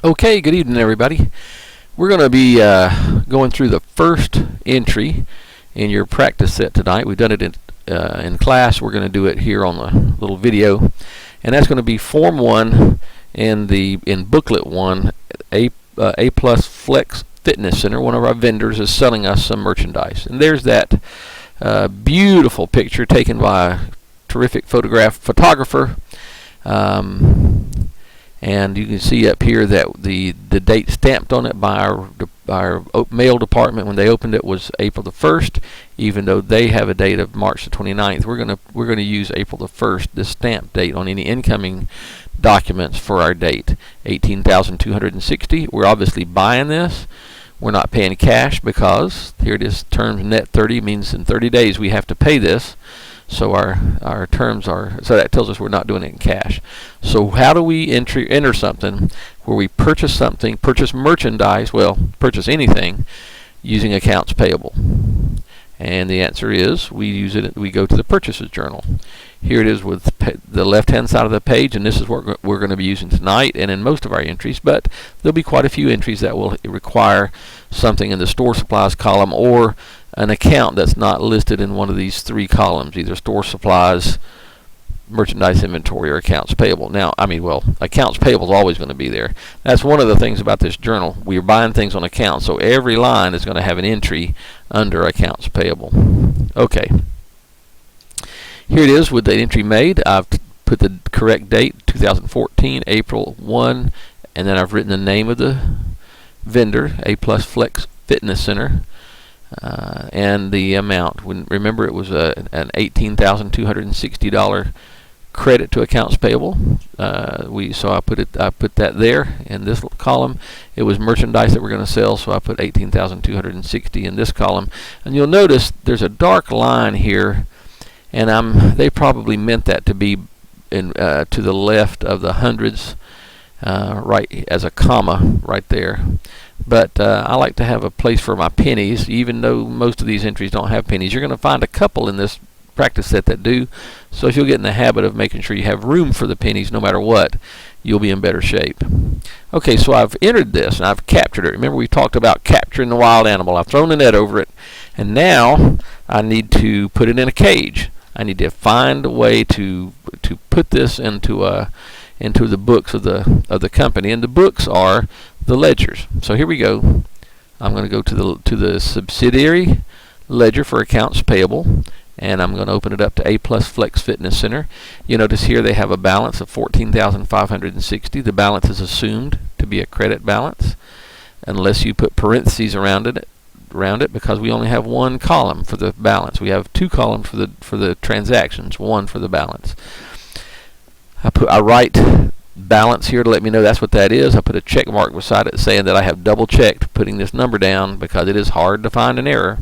Okay, good evening, everybody. We're going to be going through the first entry in your practice set tonight. We've done it in class. We're going to do it here on the little video, and that's going to be Form 1 in Booklet 1. A Plus Flex Fitness Center, one of our vendors, is selling us some merchandise, and there's that beautiful picture taken by a terrific photographer. And you can see up here that the date stamped on it by our mail department when they opened it was April the 1st, even though they have a date of March the 29th. We're gonna use April the 1st, this stamp date, on any incoming documents for our date, 18,260. We're obviously buying this. We're not paying cash because here it is, terms net 30 means in 30 days we have to pay this. So our terms are, so that tells us we're not doing it in cash. So how do we enter something where we purchase merchandise, purchase anything using accounts payable? And the answer is we go to the purchases journal. Here it is with the left hand side of the page, and this is what we're going to be using tonight and in most of our entries, but there'll be quite a few entries that will require something in the store supplies column or an account that's not listed in one of these three columns, either store supplies, merchandise inventory, or accounts payable. Now, accounts payable is always going to be there. That's one of the things about this journal. We're buying things on accounts, so every line is going to have an entry under accounts payable. Okay. Here it is with the entry made. I've put the correct date, 2014, April 1, and then I've written the name of the vendor, A Plus Flex Fitness Center. And the amount. Remember, it was an $18,260 credit to accounts payable. So I put that there in this column. It was merchandise that we're going to sell, so I put $18,260 in this column. And you'll notice there's a dark line here, and they probably meant that to be to the left of the hundreds, right as a comma right there. But I like to have a place for my pennies, even though most of these entries don't have pennies. You're going to find a couple in this practice set that do. So if you'll get in the habit of making sure you have room for the pennies no matter what, you'll be in better shape. Okay, so I've entered this and I've captured it. Remember, we talked about capturing the wild animal. I've thrown the net over it, and now I need to put it in a cage. I need to find a way to put this into the books of the company, and the books are the ledgers. So here we go. I'm going to go to the subsidiary ledger for accounts payable, and I'm going to open it up to A Plus Flex Fitness Center. You notice here they have a balance of $14,560. The balance is assumed to be a credit balance, unless you put parentheses around it because we only have one column for the balance. We have two columns for the transactions, one for the balance. I write balance here to let me know that's what that is. I put a check mark beside it saying that I have double checked putting this number down because it is hard to find an error.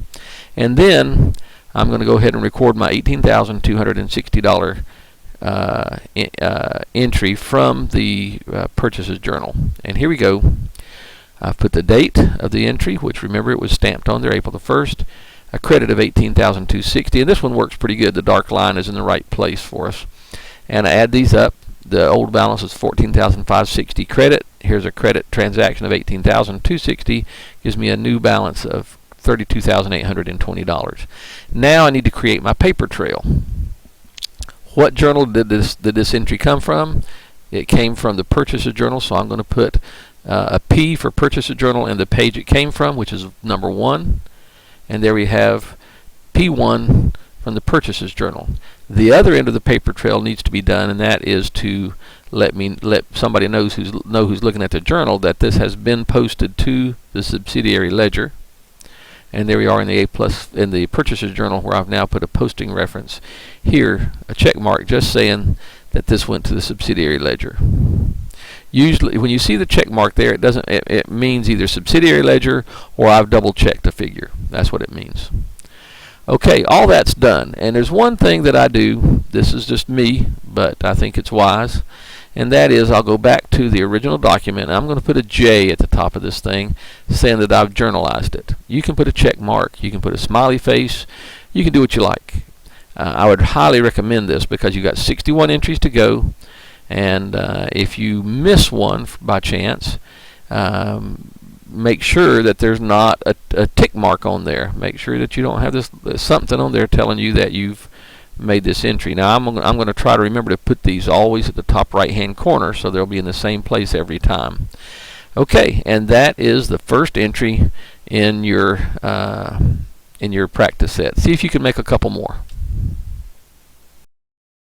And then I'm going to go ahead and record my $18,260 entry from the purchases journal. And here we go. I've put the date of the entry, which, remember, it was stamped on there, April the 1st, a credit of $18,260, and this one works pretty good. The dark line is in the right place for us. And I add these up. The old balance is $14,560 credit. Here's a credit transaction of $18,260. Gives me a new balance of $32,820. Now I need to create my paper trail. What journal did this entry come from? It came from the purchases journal, so I'm going to put a P for purchases journal in the page it came from, which is number 1. And there we have P1 from the purchases journal. The other end of the paper trail needs to be done, and that is to let somebody know who's looking at the journal that this has been posted to the subsidiary ledger. And there we are in the in the purchases journal, where I've now put a posting reference here, a check mark just saying that this went to the subsidiary ledger. Usually when you see the check mark there, it means either subsidiary ledger or I've double checked a figure. That's what it means. Okay, all that's done, and there's one thing that I do. This is just me, but I think it's wise, and that is I'll go back to the original document, and I'm going to put a J at the top of this thing saying that I've journalized it. You can put a check mark, you can put a smiley face, you can do what you like. I would highly recommend this because you've got 61 entries to go, and if you miss one by chance, make sure that there's not a tick mark on there. Make sure that you don't have this something on there telling you that you've made this entry. Now I'm going to try to remember to put these always at the top right hand corner, so they'll be in the same place every time. Okay, and that is the first entry in your practice set. See if you can make a couple more.